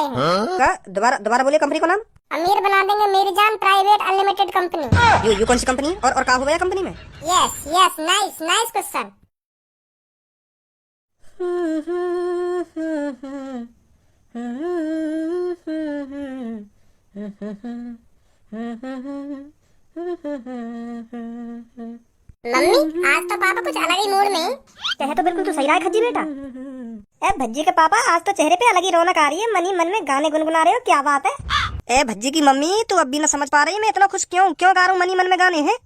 आए हैं। क्या? दोबारा दोबारा बोलिए कंपनी का नाम। अमीर बना देंगे मेरी जान प्राइवेट अनलिमिटेड कंपनी। यू कौन सी कंपनी और क्या हुआ है कंपनी में? Yes yes, nice nice question. Mummy आज तो पापा कुछ अलग ही मूड में। कहे तो बिल्कुल तो सही रहा है खज्जी बेटा। ए भज्जी के पापा, आज तो चेहरे पे अलग ही रौनक आ रही है, मन ही मन में गाने गुनगुना रहे हो, क्या बात है? ए भज्जी की मम्मी, तू अब भी न समझ पा रही है मैं इतना खुश क्यों क्यों गा रहा हूँ मनी मन में गाने हैं।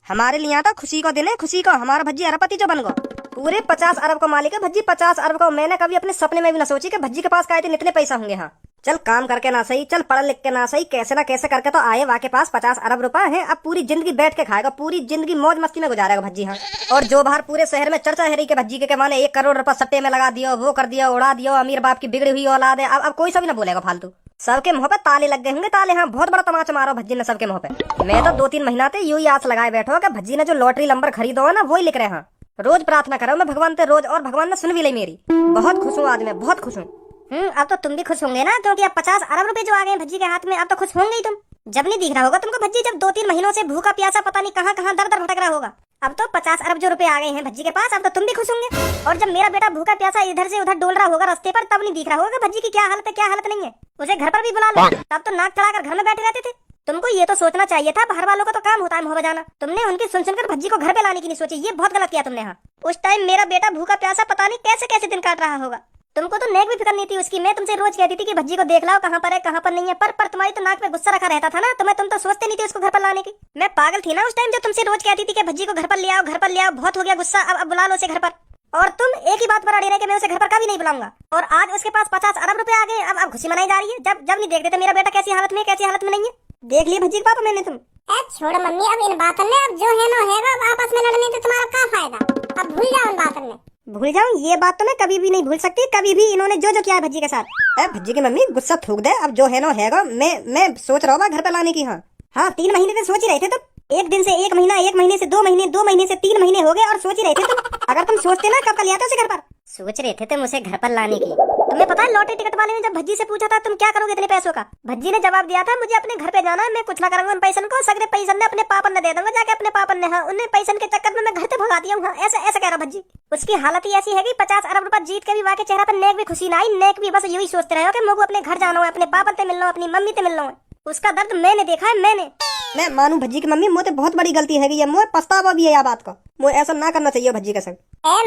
हमारे लिए तो खुशी का दिन है, खुशी का। हमारा भज्जी अरबपति जो बन गो, पूरे 50 अरब का मालिक है भज्जी, 50 अरब का। मैंने कभी अपने सपने में भी न सोची कि भज्जी के पास का इतने पैसा होंगे। हाँ चल, काम करके ना सही, चल पढ़ लिख के ना सही, कैसे ना कैसे करके तो आए वाके पास 50 अरब रुपए हैं। अब पूरी जिंदगी बैठ के खाएगा, पूरी जिंदगी मौज मस्ती में गुजारेगा भज्जी। हाँ, और जो बाहर पूरे शहर में चर्चा है रही के भज्जी के माने 1 करोड़ रुपए सट्टे में लगा दिया, वो कर दिया, उड़ा दिया, अमीर बाप की बिगड़ी हुई औलाद है। अब कोई सा भी ना बोलेगा फालतू। सबके मुंह पे ताले लग गए होंगे, ताले। हाँ, बहुत बड़ा तमाचा मारो भज्जी ने सबके मुंह पे। मैं तो 2-3 महीना से यूं ही आस लगाए बैठो कि भज्जी ने जो लॉटरी नंबर खरीदो है ना, वही लिख रहे हैं। रोज प्रार्थना करो मैं भगवान से रोज, और भगवान ने सुन भी ली मेरी। बहुत खुश हूँ आज मैं, बहुत खुश हूँ। अब तो तुम भी खुश होंगे ना, क्योंकि अब 50 अरब रुपए जो आ गए भज्जी के हाथ में, अब तो खुश होंगे ही तुम। जब नहीं दिख रहा होगा तुमको भज्जी, जब 2-3 महीनों से भूखा प्यासा पता नहीं कहाँ कहाँ दर दर भटक रहा होगा। अब तो 50 अरब जो रुपए आ गए हैं भज्जी के पास, अब तो तुम भी खुश होंगे। और जब मेरा बेटा भूखा प्यासा इधर से उधर डोल रहा होगा रास्ते पर, तब नहीं दिख रहा होगा भज्जी की क्या हालत है क्या हालत नहीं है। उसे घर पर भी बुला लो, तब तो नाक चढ़ाकर घर में बैठे रहते थे। तुमको ये तो सोचना चाहिए था, बाहर वालों का तो काम होता है मुँह बजाना। तुमने उनकी सुन सुनकर भज्जी को घर पे लाने की नहीं सोची, ये बहुत गलत किया तुमने। हाँ, उस टाइम मेरा बेटा भूखा प्यासा पता नहीं कैसे कैसे दिन काट रहा होगा। तुमको तो नेक भी फिक्र नहीं थी उसकी। मैं तुमसे रोज कहती थी कि भज्जी को देख लाओ, कहाँ पर है कहाँ पर नहीं है, पर तुम्हारी तो नाक पे गुस्सा रखा रहता था ना, तुम तो सोचते नहीं थे उसको घर पर लाने की। मैं पागल थी ना उस टाइम, जो तुमसे रोज कहती थी कि भज्जी को घर पर ले आओ, घर पर ले आओ। बहुत हो गया गुस्सा, अब बुला लो उसे घर पर। और तुम एक ही बात पर अड़े रहे कि मैं उसे घर पर कभी नहीं बुलाऊंगा। और आज उसके पास 50 अरब रुपए आ गए, अब खुशी मनाई जा रही है। जब जब नहीं देखते थे मेरा बेटा कैसी हालत में कैसी हालत में नहीं है। देख लिया भज्जी के पापा मैंने तुम। छोड़ मम्मी, अब इन बातों में अब जो है ना है, अब आपस में लड़ने से तुम्हारा क्या फायदा। अब भूल जाओ इन बातों में। भूल जाऊं? ये बात तो मैं कभी भी नहीं भूल सकती, कभी भी। इन्होंने जो जो किया है भज्जी के साथ। भज्जी की मम्मी गुस्सा थूक दे, अब जो है ना हैगा। मैं सोच रहा हूँ घर पे लाने की। हाँ 3 महीने से सोच ही रहे थे तुम। 1 दिन से 1 महीना, 1 महीने से 2 महीने, 2 महीने से 3 महीने हो गए, और सोच ही रहे थे तुम। अगर तुम सोचते ना, कब का लिया था उसे घर पर। सोच रहे थे तुम उसे घर पर लाने की। तुम्हें पता है लॉटरी टिकट वाले ने जब भज्जी से पूछा था तुम क्या करोगे इतने पैसों का, भज्जी ने जवाब दिया था मुझे अपने घर पे जाना है, मैं कुछ ना करूंगा उन पैसन को, सगरे पैसन ने अपने पापन ने दे दूंगा जाके अपने पापन ने। हाँ, उन्हें पैसन के चक्कर में मैं घर से भगा दिया हूँ। ऐसा ऐसा कह रहा भज्जी। उसकी हालत ही ऐसी है कि 50 अरब रुपए जीत के भी वाके चेहरा पर नेक भी खुशी ना आई, नेक भी बस यही सोचते रहे हो कि मुझे अपने घर जाना है, अपने पापन से मिलना है, अपनी मम्मी से मिलना है। उसका दर्द मैंने देखा है, मैंने। मैं मानू भज्जी की मम्मी, मुझे बहुत बड़ी गलती है ये, मुझे पछतावा भी है यह बात का। मुझे ऐसा ना करना चाहिए भज्जी के संग।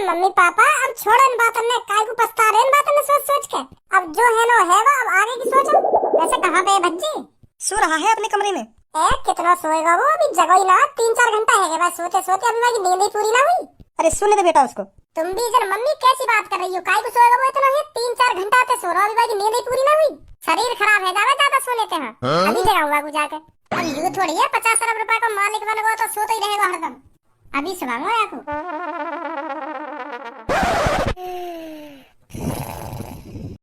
मम्मी पापा अब छोड़ो इन बातों में, काय को पछता रहे इन बातों में सोच सोच के। अब जो है ना है वो, अब आगे की सोचो। वैसे कहाँ पे है भज्जी? सो रहा है अपने कमरे में। कितना सोएगा वो, अभी जगह ही ना 3-4 घंटा है बस सोते सोते, अभी मेरी नींद ही पूरी ना हुई। अरे सुनने दे बेटा उसको। तुम भी इधर मम्मी कैसी बात कर रही हो, काय को सोएगा वो इतना है, 3-4 घंटा से सो रहा, अभी मेरी नींद ही पूरी ना हुई। शरीर खराब है, ज्यादा सो लेते हैं। अभी जगाऊंगा को जाकर। अब यूं थोड़ी है 50 अरब रुपए का मालिक बन गया तो सोता ही रहेगा हरदम। अभी सुनाऊंगा आपको।